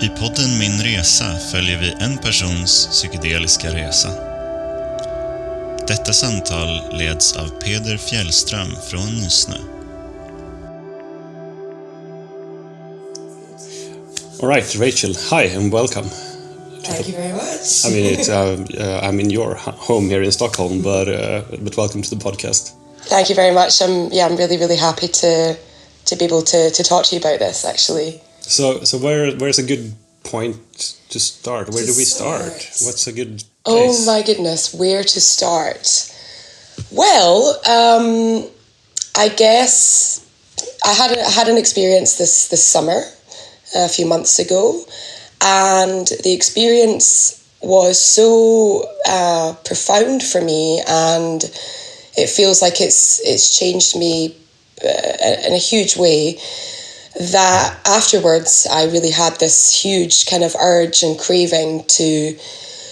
I podden Min resa följer vi en persons psykedeliska resa. Detta samtal leds av Peder Fjällström från Nysnö. All right, Rachel, hi and welcome. Thank you very much. I mean, I'm in your home here in Stockholm, but welcome to the podcast. Thank you very much. I'm really happy to be able to talk to you about this, actually. So where's a good point to start? Where do we start? What's a good place? Oh my goodness, where to start? Well, I guess I had an experience this summer, a few months ago, and the experience was so profound for me, and it feels like it's changed me in a huge way, that afterwards I really had this huge kind of urge and craving to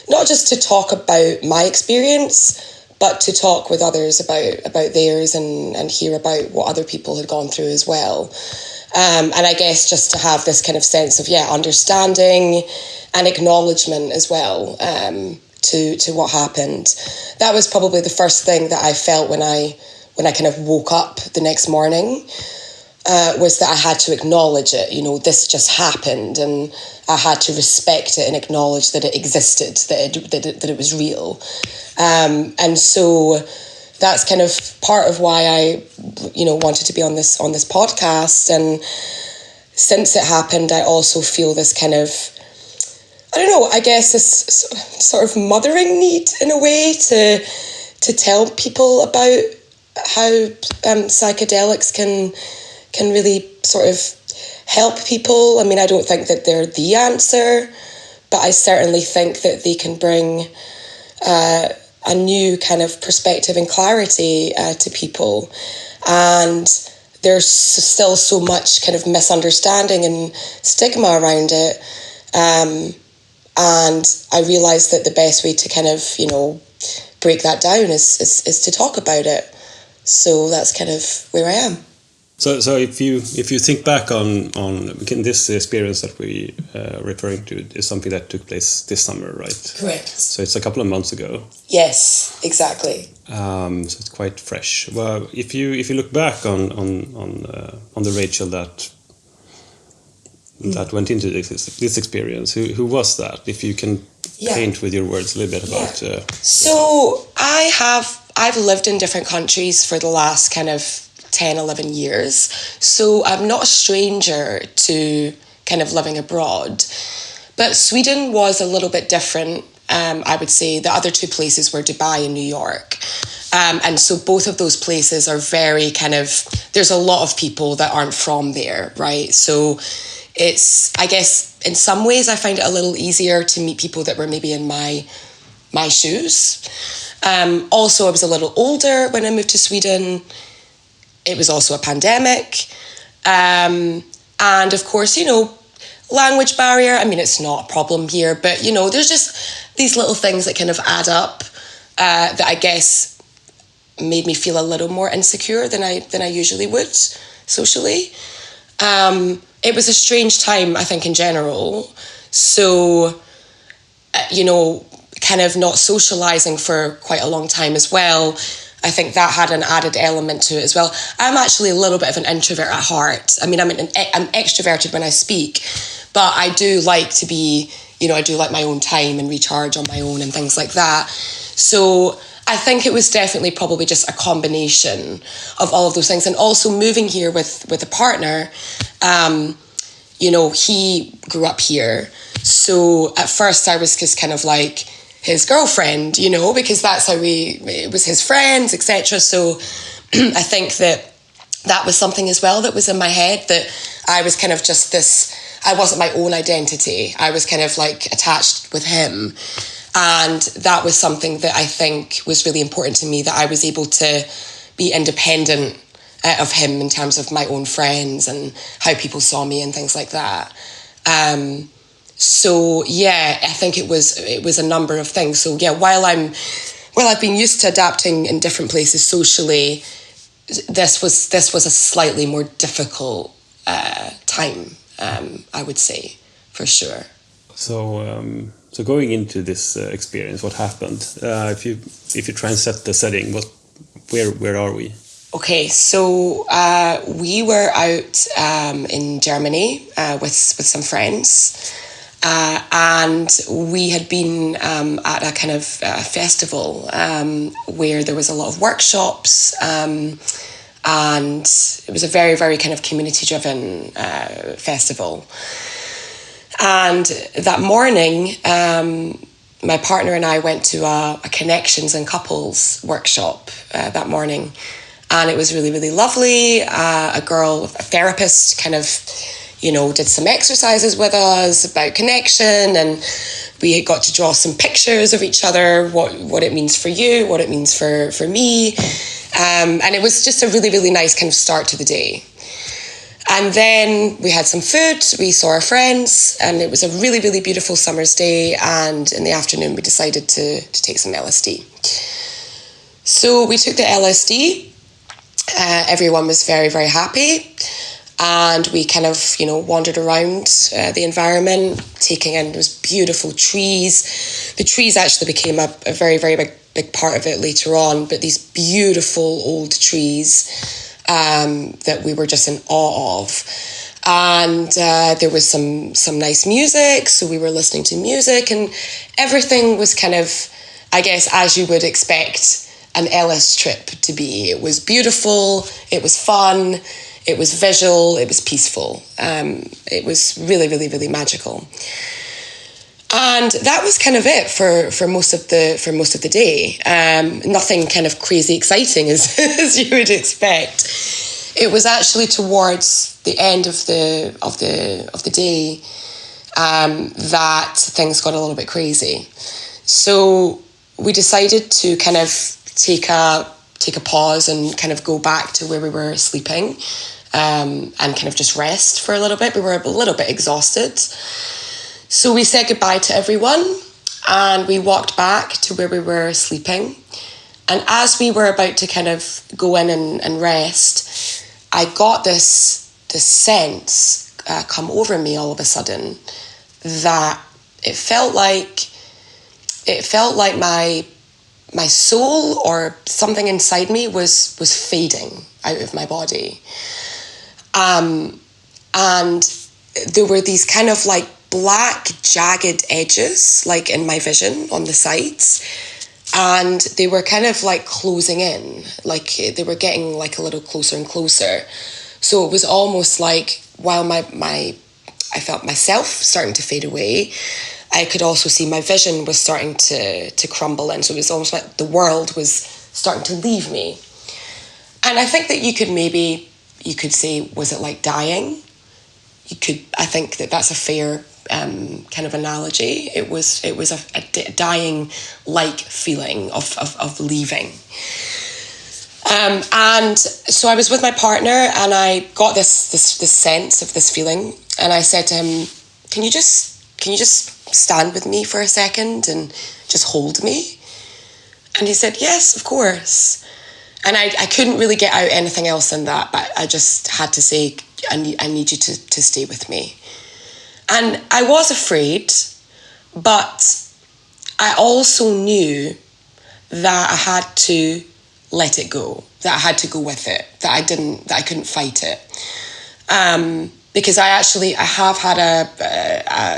not just to talk about my experience, but to talk with others about theirs and hear about what other people had gone through as well. And I guess just to have this kind of sense of, understanding and acknowledgement as well to what happened. That was probably the first thing that I felt when I kind of woke up the next morning, was that I had to acknowledge it. You know, this just happened, and I had to respect it and acknowledge that it existed, that it was real. And so that's kind of part of why I, wanted to be on this podcast. And since it happened, I also feel this kind of, I guess this sort of mothering need in a way to tell people about how psychedelics can really sort of help people. I mean, I don't think that they're the answer, but I certainly think that they can bring a new kind of perspective and clarity to people. And there's still so much kind of misunderstanding and stigma around it. And I realised that the best way to kind of, break that down is to talk about it. So that's kind of where I am. So if you think back on this experience that we referring to is something that took place this summer, right? Correct. So it's a couple of months ago. Yes, exactly. So it's quite fresh. Well, if you look back on the Rachel that went into this experience, who was that? If you can paint with your words a little bit about. So I've lived in different countries for the last kind of 10, 11 years. So I'm not a stranger to kind of living abroad. But Sweden was a little bit different. I would say the other two places were Dubai and New York. And so both of those places are very kind of, there's a lot of people that aren't from there, right? So it's, I guess, in some ways I find it a little easier to meet people that were maybe in my shoes. Also, I was a little older when I moved to Sweden. It was also a pandemic. And of course, language barrier. I mean, it's not a problem here, but, there's just these little things that kind of add up that I guess made me feel a little more insecure than I usually would socially. It was a strange time, I think, in general. So, kind of not socializing for quite a long time as well. I think that had an added element to it as well. I'm actually a little bit of an introvert at heart. I mean, I'm extroverted when I speak, but I do like to be, I do like my own time and recharge on my own and things like that. So I think it was definitely probably just a combination of all of those things. And also moving here with a partner, he grew up here. So at first I was just kind of like his girlfriend, because that's how it was his friends, etc. So I think that was something as well that was in my head, that I was kind of just I wasn't my own identity. I was kind of like attached with him. And that was something that I think was really important to me, that I was able to be independent of him in terms of my own friends and how people saw me and things like that. So I think it was a number of things. So while I've been used to adapting in different places socially, this was a slightly more difficult time, I would say, for sure. So going into this experience, what happened? If you try and set the setting, where are we? Okay, so we were out in Germany with some friends, and we had been at a kind of festival where there was a lot of workshops, and it was a very, very kind of community-driven festival. And that morning, my partner and I went to a connections and couples workshop that morning. And it was really, really lovely. A therapist kind of, did some exercises with us about connection. And we got to draw some pictures of each other, what it means for you, what it means for me. And it was just a really, really nice kind of start to the day. And then we had some food, we saw our friends, and it was a really, really beautiful summer's day. And in the afternoon, we decided to take some LSD. So we took the LSD. Everyone was very, very happy. And we kind of, wandered around the environment, taking in those beautiful trees. The trees actually became a very, very big part of it later on, but these beautiful old trees that we were just in awe of. And there was some nice music, so we were listening to music, and everything was kind of, I guess, as you would expect an LS trip to be. It was beautiful, it was fun, it was visual, it was peaceful. It was really, really, really magical. And that was kind of it for most of the day. Nothing kind of crazy exciting as you would expect. It was actually towards the end of the day that things got a little bit crazy. So we decided to kind of take a pause and kind of go back to where we were sleeping, and kind of just rest for a little bit. We were a little bit exhausted. So we said goodbye to everyone and we walked back to where we were sleeping. And as we were about to kind of go in and rest, I got this sense come over me all of a sudden that it felt like my soul or something inside me was fading out of my body. And there were these kind of like black jagged edges like in my vision on the sides, and they were kind of like closing in, like they were getting like a little closer and closer. So it was almost like while I felt myself starting to fade away, I could also see my vision was starting to crumble in. So it was almost like the world was starting to leave me. And I think that you could say, was it like dying? I think that's a fair kind of analogy. It was a dying like feeling of leaving. And so I was with my partner and I got this sense of this feeling, and I said to him, can you just stand with me for a second and just hold me? And he said, yes, of course. And I couldn't really get out anything else than that, but I just had to say, I need you to stay with me. And I was afraid, but I also knew that I had to let it go, that I had to go with it, that I couldn't fight it. Because I have had a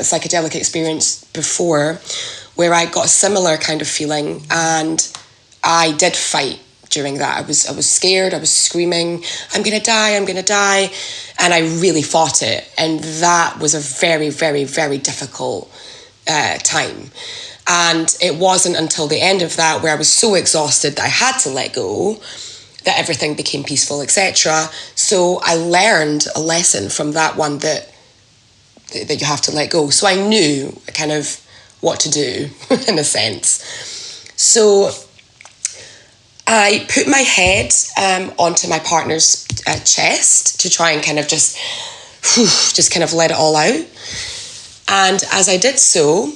psychedelic experience before where I got a similar kind of feeling, and I did fight during that. I was scared, I was screaming, I'm gonna die, and I really fought it, and that was a very, very, very difficult time. And it wasn't until the end of that, where I was so exhausted that I had to let go, that everything became peaceful, etc. So I learned a lesson from that one that you have to let go. So I knew kind of what to do in a sense. So I put my head onto my partner's chest to try and kind of just kind of let it all out. And as I did so,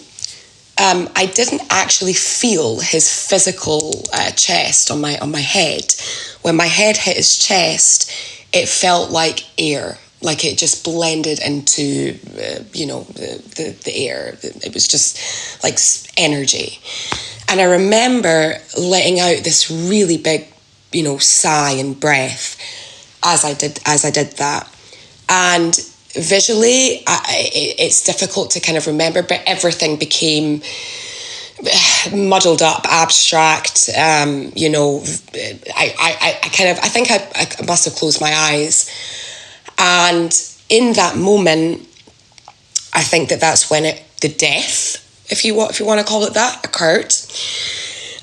I didn't actually feel his physical chest on my head. When my head hit his chest, it felt like air like it just blended into, the air. It was just like energy. And I remember letting out this really big, sigh and breath as I did that. And visually, it's difficult to kind of remember, but everything became muddled up, abstract. I think I must have closed my eyes. And in that moment, I think that's when the death, if you want to call it that, occurred.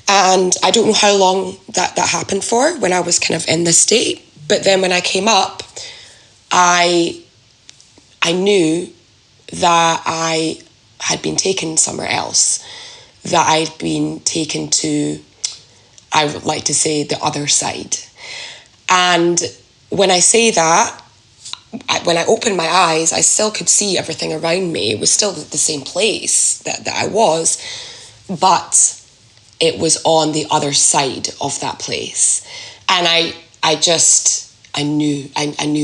And I don't know how long that happened for when I was kind of in this state. But then when I came up, I knew that I had been taken somewhere else, that I'd been taken to, I would like to say, the other side. And when I say that, when I opened my eyes, I still could see everything around me. It was still the same place that I was, but it was on the other side of that place. And I knew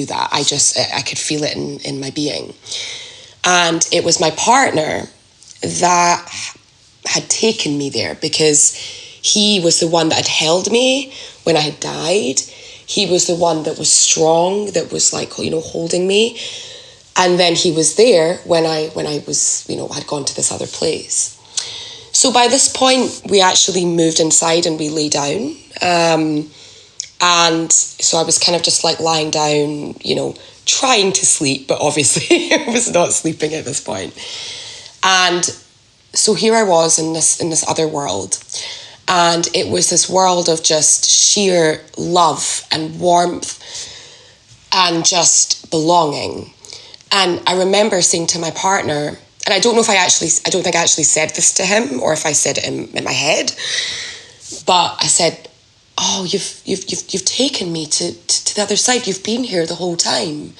that. I could feel it in my being. And it was my partner that had taken me there, because he was the one that had held me when I had died. He was the one that was strong, that was like, holding me. And then he was there when I was, had gone to this other place. So by this point, we actually moved inside and we lay down. And so I was kind of just like lying down, trying to sleep, but obviously I was not sleeping at this point. And so here I was in this other world. And it was this world of just sheer love and warmth and just belonging. And I remember saying to my partner, and I don't think I actually said this to him, or if I said it in my head, but I said, "Oh, you've taken me to the other side. You've been here the whole time."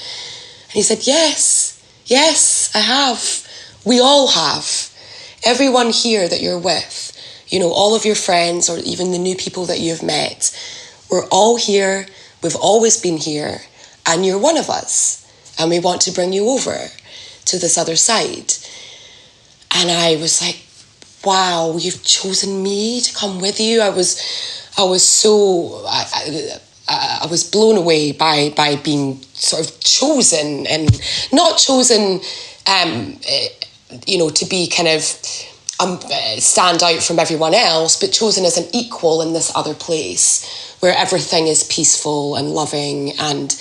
And he said, yes, I have. We all have. Everyone here that you're with, all of your friends, or even the new people that you've met, we're all here. We've always been here, and you're one of us, and we want to bring you over to this other side. And I was like, wow, you've chosen me to come with you. I was blown away by being sort of chosen, and not chosen, to be kind of stand out from everyone else, but chosen as an equal in this other place where everything is peaceful and loving. And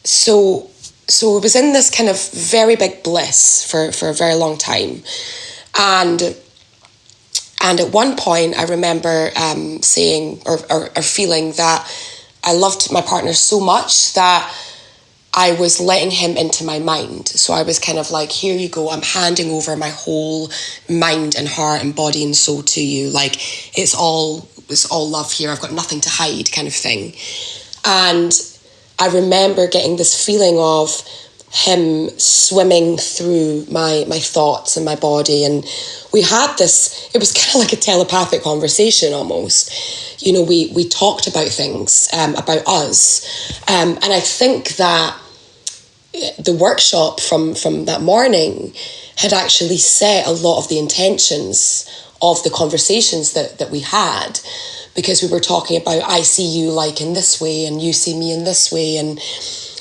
so it was in this kind of very big bliss for a very long time. And at one point, I remember saying or feeling that I loved my partner so much that I was letting him into my mind. So I was kind of like, here you go, I'm handing over my whole mind and heart and body and soul to you. Like, it's all love here. I've got nothing to hide, kind of thing. And I remember getting this feeling of him swimming through my thoughts and my body. And we had this, it was kind of like a telepathic conversation almost. We talked about things, about us. And I think that the workshop from that morning had actually set a lot of the intentions of the conversations that we had, because we were talking about, I see you like in this way and you see me in this way. And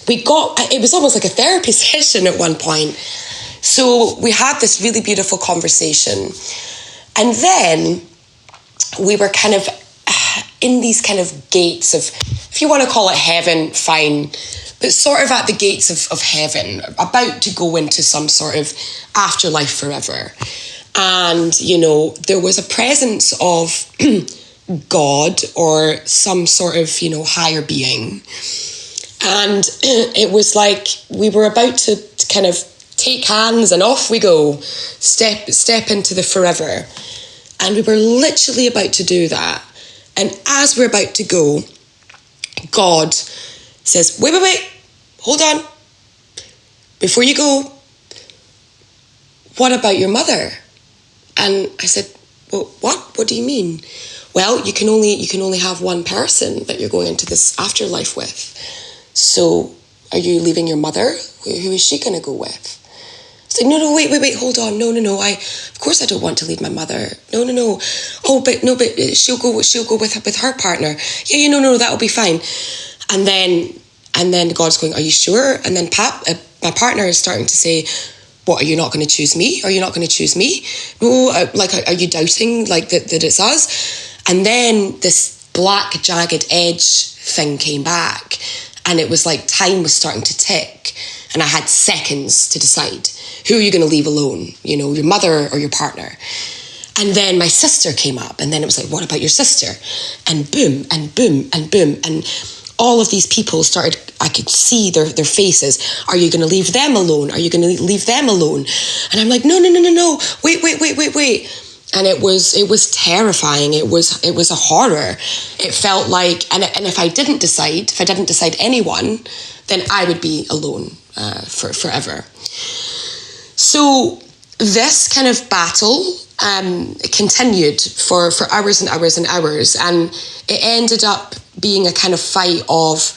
it was almost like a therapy session at one point. So we had this really beautiful conversation. And then we were kind of in these kind of gates of, if you want to call it heaven, fine, but sort of at the gates of heaven, about to go into some sort of afterlife forever. And, there was a presence of God or some sort of, higher being. And it was like we were about to kind of take hands and off we go, step into the forever. And we were literally about to do that. And as we're about to go, God says, wait, hold on. Before you go, what about your mother? And I said, well, what? What do you mean? Well, you can only have one person that you're going into this afterlife with. So Are you leaving your mother? Who is she going to go with? It's like, no, wait, hold on. No. Of course I don't want to leave my mother. No. Oh, but she'll go with her partner. Yeah, no, that'll be fine. And then God's going, are you sure? And then my partner is starting to say, what, are you not going to choose me? Are you not going to choose me? No, are you doubting like that it's us? And then this black jagged edge thing came back, and it was like time was starting to tick, and I had seconds to decide, who are you going to leave alone? Your mother or your partner? And then my sister came up, and then it was like, what about your sister? And boom, and boom, and boom, and all of these people started, I could see their faces. Are you going to leave them alone? Are you going to leave them alone? And I'm like, no. Wait. And it was terrifying. It was a horror. It felt like, and if I didn't decide anyone, then I would be alone forever. So this kind of battle continued for hours and hours and hours, and it ended up being a kind of fight of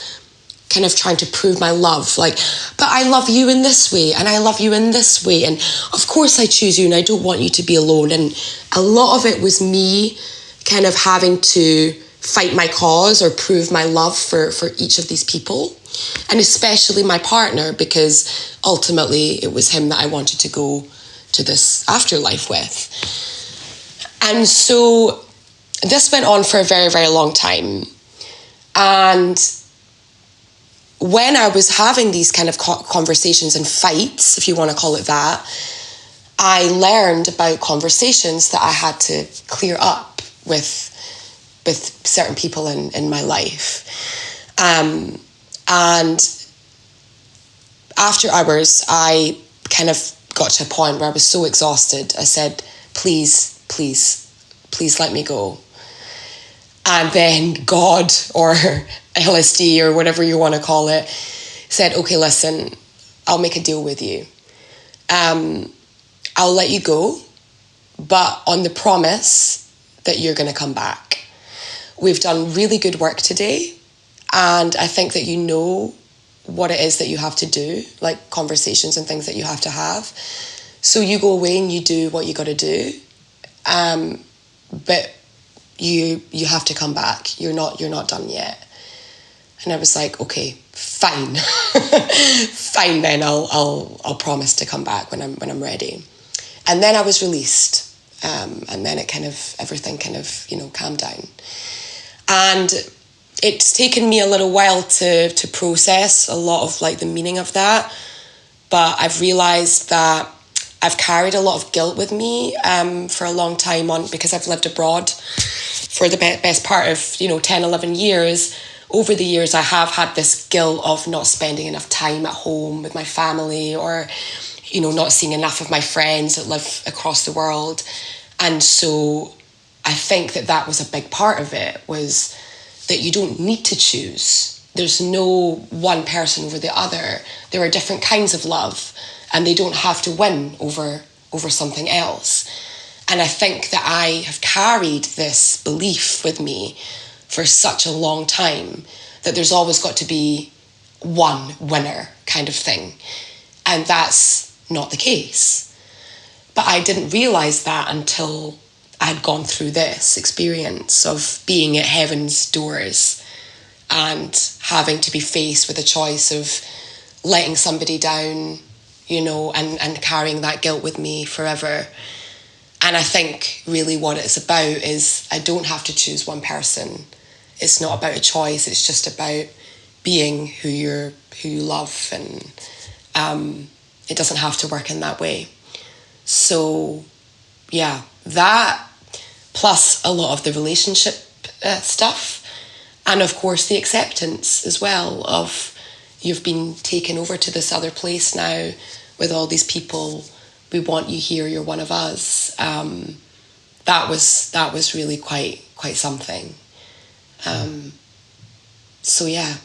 kind of trying to prove my love, like, but I love you in this way, and I love you in this way, and of course I choose you, and I don't want you to be alone. And a lot of it was me kind of having to fight my cause or prove my love for each of these people, and especially my partner, because ultimately it was him that I wanted to go to this afterlife with. And so this went on for a very, very long time. And when I was having these kind of conversations and fights, if you want to call it that, I learned about conversations that I had to clear up with certain people in my life. And after hours, I kind of got to a point where I was so exhausted. I said, please let me go. And then God, or LSD, or whatever you want to call it, said, okay, listen, I'll make a deal with you. I'll let you go, but on the promise that you're going to come back. We've done really good work today, and I think that you know what it is that you have to do, like conversations and things that you have to have. So you go away and you do what you got to do, but you have to come back. You're not done yet. And I was like, okay, fine, fine. Then I'll promise to come back when I'm ready. And then I was released, and then everything calmed down. And it's taken me a little while to process a lot of like the meaning of that, but I've realized that I've carried a lot of guilt with me for a long time because I've lived abroad for the best part of 10, 11 years. Over the years, I have had this guilt of not spending enough time at home with my family, or not seeing enough of my friends that live across the world. And so I think that was a big part of it, was that you don't need to choose. There's no one person over the other. There are different kinds of love, and they don't have to win over something else. And I think that I have carried this belief with me for such a long time, that there's always got to be one winner kind of thing. And that's not the case. But I didn't realize that until I had gone through this experience of being at heaven's doors and having to be faced with a choice of letting somebody down, and carrying that guilt with me forever. And I think really what it's about is I don't have to choose one person. It's not about a choice. It's just about being who you love, and it doesn't have to work in that way. So yeah, that plus a lot of the relationship stuff, and of course the acceptance as well of you've been taken over to this other place now with all these people. We want you here. You're one of us. That was really quite something. So yeah.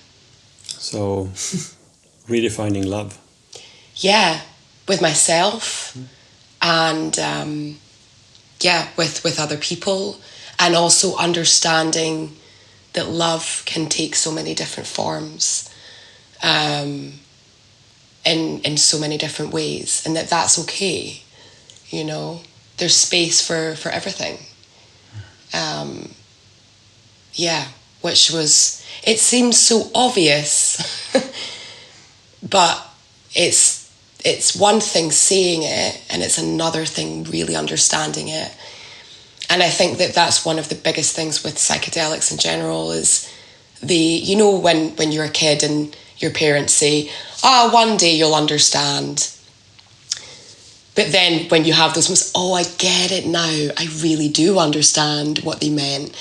So redefining love. Yeah, with myself, and with other people, and also understanding that love can take so many different forms. in so many different ways, and that's okay. You know, there's space for everything. Which was, it seems so obvious, but it's one thing saying it, and it's another thing really understanding it. And I think that's one of the biggest things with psychedelics in general is when you're a kid and your parents say, one day you'll understand. But then when you have those moments, I get it now. I really do understand what they meant.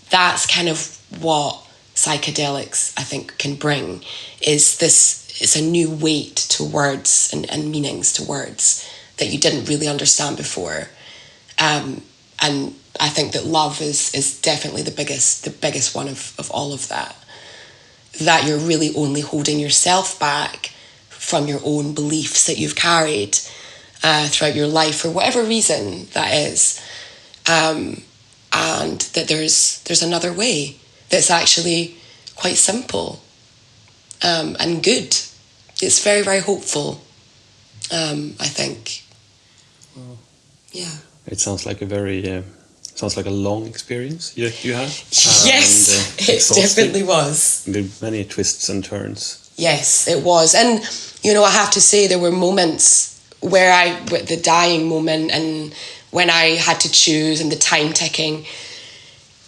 That's kind of what psychedelics, I think, can bring, is this, it's a new weight to words and meanings to words that you didn't really understand before. And I think that love is definitely the biggest one of all of that. That you're really only holding yourself back from your own beliefs that you've carried throughout your life for whatever reason that is, and that there's another way that's actually quite simple and good. It's very, very hopeful, I think. Well, yeah. It sounds like a long experience you had. Yes, it definitely was. With many twists and turns. Yes, it was. And, I have to say there were moments where with the dying moment and when I had to choose and the time ticking,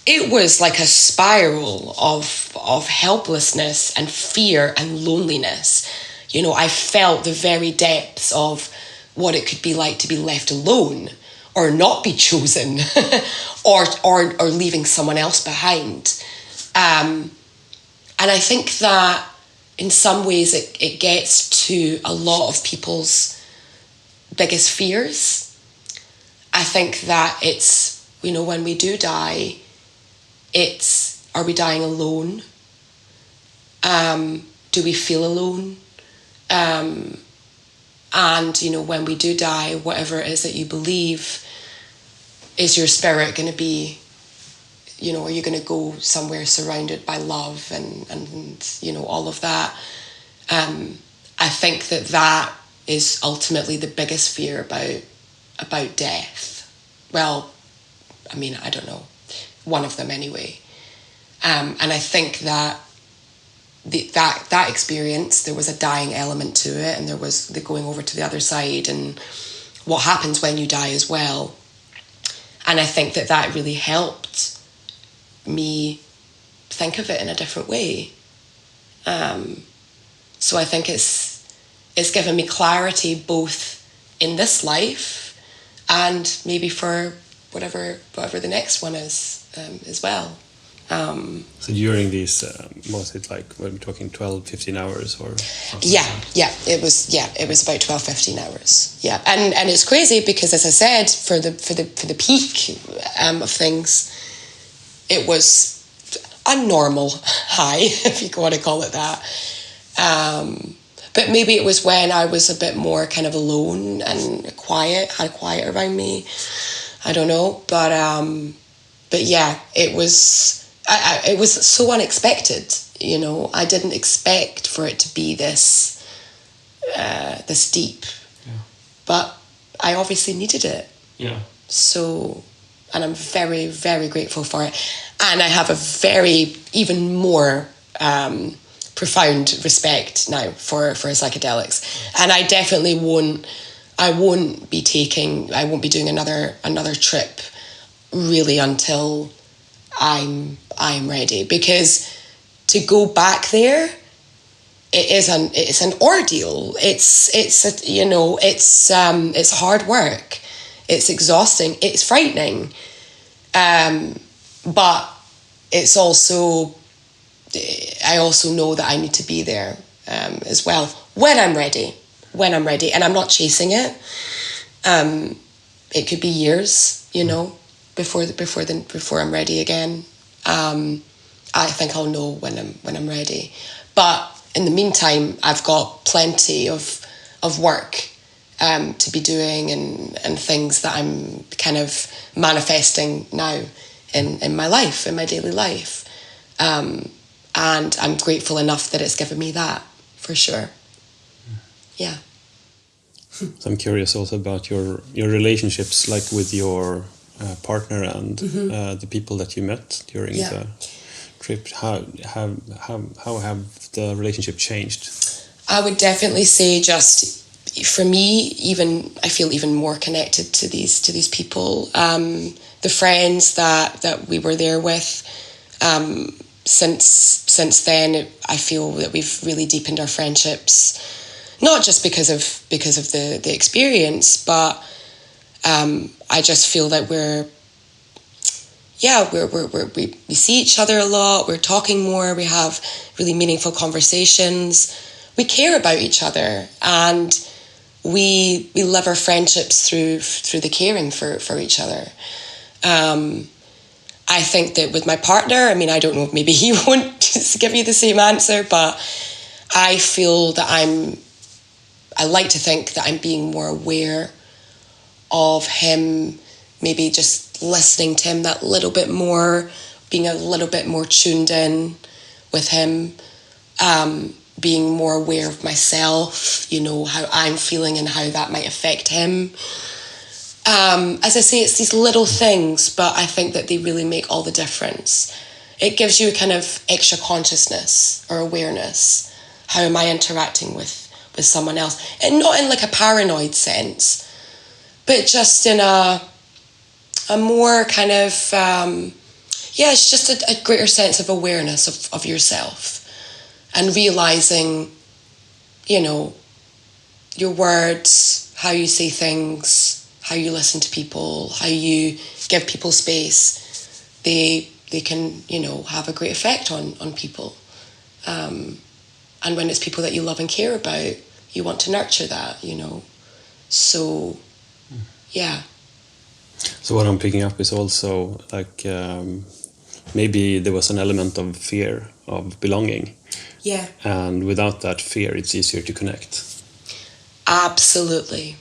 it was like a spiral of helplessness and fear and loneliness. I felt the very depths of what it could be like to be left alone or not be chosen or leaving someone else behind. And I think that in some ways it gets to a lot of people's biggest fears. I think that it's, when we do die, are we dying alone? Do we feel alone? And, when we do die, whatever it is that you believe, is your spirit going to be, are you going to go somewhere surrounded by love and all of that? I think that is ultimately the biggest fear about death. Well, I don't know. One of them anyway. And I think that that experience, there was a dying element to it, and there was the going over to the other side and what happens when you die as well. And I think that really helped me think of it in a different way. So I think it's given me clarity both in this life and maybe for whatever the next one is as well. So during these, was it like, we're talking 12, 15 hours or something? It was about 12, 15 hours. Yeah, and it's crazy because, as I said, for the peak of things, it was a normal high, if you want to call it that. But maybe it was when I was a bit more kind of alone and had quiet around me. I don't know, but yeah, it was so unexpected. I didn't expect for it to be this deep, but I obviously needed it. Yeah. So, and I'm very, very grateful for it, and I have a very even more profound respect now for psychedelics, and I definitely won't be doing another trip really until I'm ready, because to go back there, it's an ordeal. It's hard work. It's exhausting. It's frightening, but it's also, I also know that I need to be there as well when I'm ready, and I'm not chasing it. It could be years, before I'm ready again. I think I'll know when I'm ready. But in the meantime, I've got plenty of work to be doing and things that I'm kind of manifesting now in my life, in my daily life. And I'm grateful enough that it's given me that. for sure. Yeah. So I'm curious also about your relationships, like with your partner and the people that you met during the trip. How have the relationship changed? I would definitely say, just for me, even I feel even more connected to these people. The friends that we were there with. Since then, I feel that we've really deepened our friendships. Not just because of the experience, but I just feel that we see each other a lot. We're talking more. We have really meaningful conversations. We care about each other, and we live our friendships through the caring for each other. I think that with my partner, I mean, I don't know if maybe he won't give you the same answer, but I feel that I like to think that I'm being more aware of him, maybe just listening to him that little bit more, being a little bit more tuned in with him, being more aware of myself, how I'm feeling and how that might affect him. As I say, it's these little things, but I think that they really make all the difference. It gives you a kind of extra consciousness or awareness. How am I interacting with someone else? And not in like a paranoid sense, but just in a more kind of, it's just a greater sense of awareness of yourself. And realising, your words, how you say things, how you listen to people, how you give people space, they can, have a great effect on people. And when it's people that you love and care about, you want to nurture that, So, yeah. So what I'm picking up is also like maybe there was an element of fear of belonging. Yeah. And without that fear, it's easier to connect. Absolutely.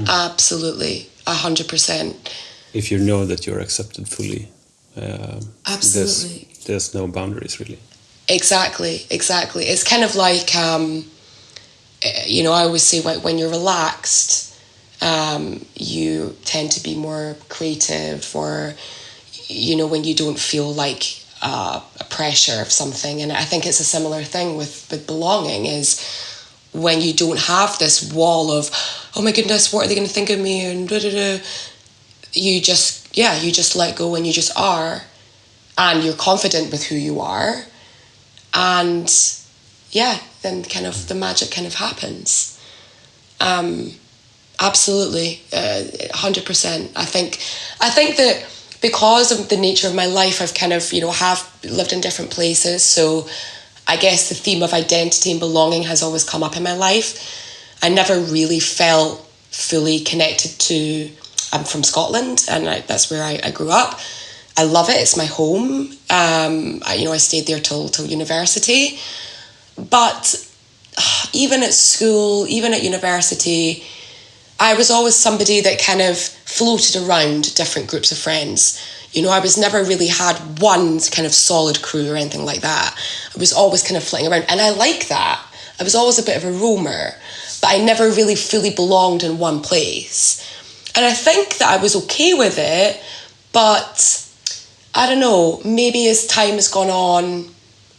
Absolutely. 100%. If you know that you're accepted fully. Absolutely. There's no boundaries really. Exactly. It's kind of like, I always say when you're relaxed, you tend to be more creative, or, when you don't feel like a pressure of something. And I think it's a similar thing with belonging, is when you don't have this wall of, oh my goodness, what are they going to think of me? And you just let go, and you just are. And you're confident with who you are. And then kind of the magic kind of happens. Absolutely, 100%. I think that because of the nature of my life, I've kind of, have lived in different places. So I guess the theme of identity and belonging has always come up in my life. I never really felt fully connected to, I'm from Scotland, and that's where I grew up. I love it. It's my home. I stayed there till university. But even at school, even at university, I was always somebody that kind of floated around different groups of friends. I was never really had one kind of solid crew or anything like that. I was always kind of flitting around, and I like that. I was always a bit of a roamer, but I never really fully belonged in one place. And I think that I was okay with it, but I don't know, maybe as time has gone on,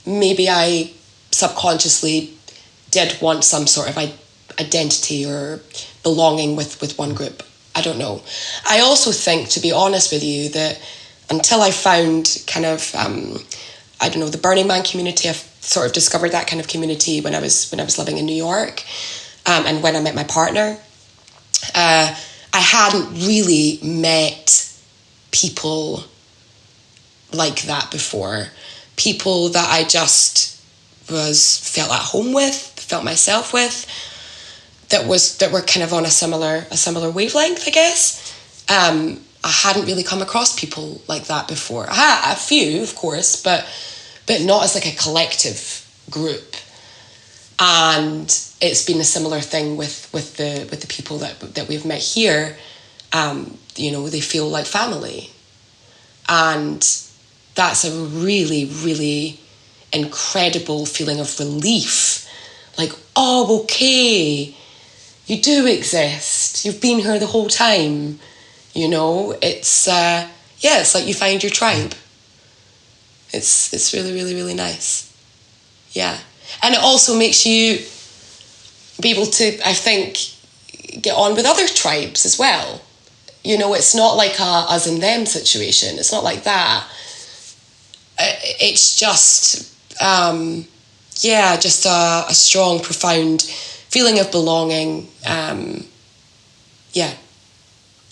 maybe I subconsciously did want some sort of identity or belonging with one group. I don't know. I also think, to be honest with you, that until I found kind of, the Burning Man community, I've sort of discovered that kind of community when I was living in New York, and when I met my partner. I hadn't really met people like that before. People that I just felt at home with, felt myself with, that were kind of on a similar wavelength, I guess. I hadn't really come across people like that before. I had a few, of course, but not as like a collective group. And it's been a similar thing with the people that we've met here. They feel like family. And that's a really, really incredible feeling of relief like, oh, okay, you do exist. You've been here the whole time. You know, it's it's like you find your tribe. It's really, really, really nice. Yeah. And it also makes you be able to, I think, get on with other tribes as well. You know, it's not like a us and them situation. It's not like that. It's just, just a strong, profound feeling of belonging. Yeah,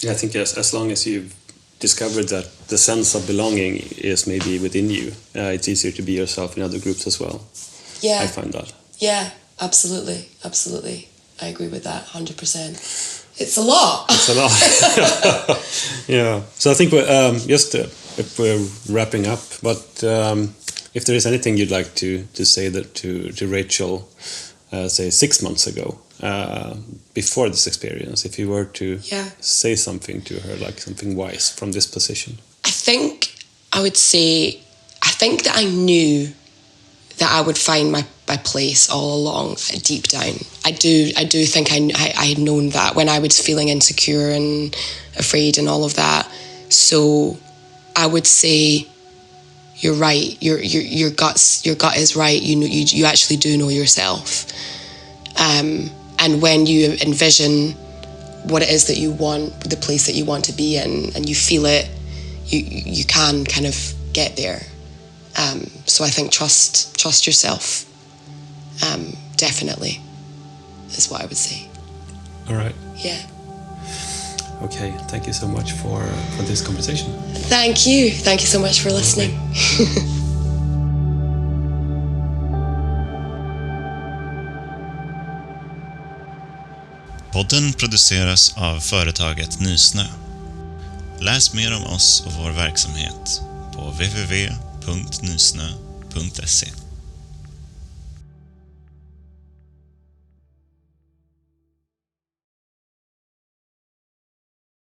I think as long as you've discovered that the sense of belonging is maybe within you, it's easier to be yourself in other groups as well. Yeah. I find that. Yeah, absolutely. Absolutely. I agree with that 100%. It's a lot. It's a lot. Yeah. So I think if we're wrapping up, but if there is anything you'd like to say that to Rachel, say 6 months ago, before this experience, if you were to say something to her, like something wise from this position. I think I would say, I think that I knew that I would find my place all along, deep down. I do think I had known that when I was feeling insecure and afraid and all of that. So I would say, you're right. Your gut is right. You actually do know yourself. And when you envision what it is that you want, the place that you want to be in, and you feel it, you can kind of get there. So I think trust yourself, definitely, is what I would say. All right. Yeah. Okay, thank you so much for this conversation. Thank you so much for listening. Podden produceras av företaget Nysnö. Läs mer om oss och vår verksamhet på www.nysnö.se.